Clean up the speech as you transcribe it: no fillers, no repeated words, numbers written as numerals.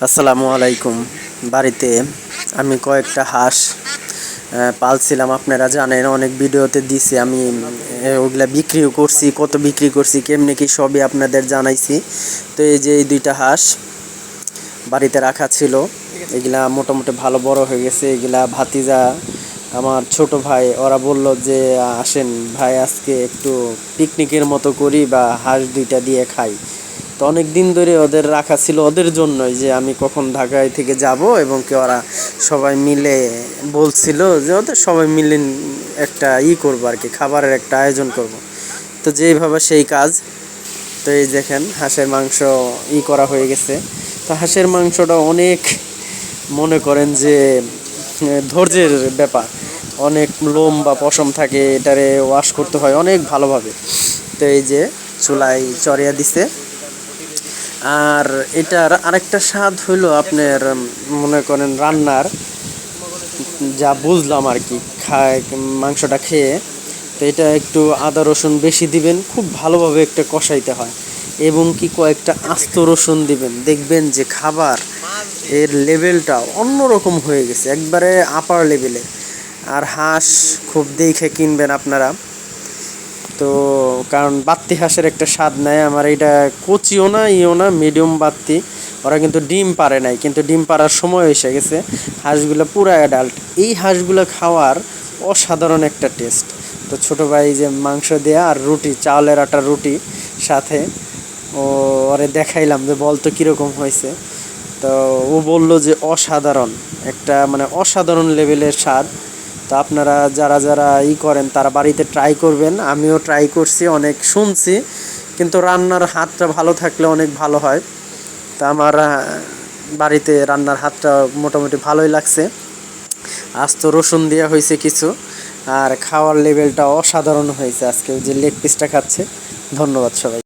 আসসালামু আলাইকুম। বাড়িতে আমি কয়েকটা হাঁস পালছিলাম, আপনারা জানেন, অনেক ভিডিওতে দিছি আমি। ওগুলা বিক্রিও করছি, কত বিক্রি করছি, কেমনি কি সবই আপনাদের জানাইছি। তো এই যে এই দুইটা হাঁস বাড়িতে রাখা ছিল, এগুলা মোটামুটি ভালো বড় হয়ে গেছে। এগুলা ভাতিজা, আমার ছোট ভাই, ওরা বলল যে আসেন ভাই, আজকে একটু পিকনিকের মতো করি বা হাঁস দুইটা দিয়ে খাই। তো অনেক দিন ধরে ওদের রাখা ছিল ওদের জন্যই, যে আমি কখন ঢাকায় থেকে যাব, এবং কি ওরা সবাই মিলে বলছিল যে ওদের সবাই মিলে একটা করবো আর কি, খাবারের একটা আয়োজন করব। তো যেইভাবে সেই কাজ। তো এই দেখেন হাঁসের মাংস করা হয়ে গেছে। তো হাঁসের মাংসটা অনেক, মনে করেন যে ধৈর্যের ব্যাপার। অনেক লোম বা পশম থাকে, এটারে ওয়াশ করতে হয় অনেক ভালোভাবে। তো এই যে চুলায় চড়িয়ে দিছে। আর এটার আরেকটা স্বাদ হইলো আপনার, মনে করেন রান্নার, যা বুঝলাম আর কি খায় মাংসটা খেয়ে। তো এটা একটু আদা রসুন বেশি দিবেন, খুব ভালোভাবে একটা কষাইতে হয়, এবং কি কয়েকটা আস্ত রসুন দিবেন, দেখবেন যে খাবার এর লেভেলটা অন্যরকম হয়ে গেছে, একবারে আপার লেভেলে। আর হাঁস খুব দেখে কিনবেন আপনারা, তো কারণ বাত্তি হাঁসের একটা স্বাদ নেয়। আমার এটা কচিও না না, মিডিয়াম বাত্তি। ওরা কিন্তু ডিম পারে নাই, কিন্তু ডিম পাড়ার সময় এসে গেছে। হাঁসগুলো পুরো অ্যাডাল্ট। এই হাঁসগুলো খাওয়ার অসাধারণ একটা টেস্ট। তো ছোটো ভাই যে মাংস দেয়া আর রুটি, চাউলের আটার রুটি সাথে, ওরে দেখাইলাম যে বলতো কীরকম হয়েছে। তো ও বলল যে অসাধারণ, একটা মানে অসাধারণ লেভেলের স্বাদ। তো আপনারা যারা যারা করেন তারা বাড়িতে ট্রাই করবেন। আমিও ট্রাই করছি, অনেক শুনছি, কিন্তু রান্নার হাতটা ভালো থাকলে অনেক ভালো হয়। তা আমার বাড়িতে রান্নার হাতটা মোটামুটি ভালোই লাগছে। আস্ত রসুন দেওয়া হয়েছে কিছু, আর খাওয়ার লেভেলটা অসাধারণ হয়েছে। আজকে যে লেগ পিসটা খাচ্ছে। ধন্যবাদ সবাই।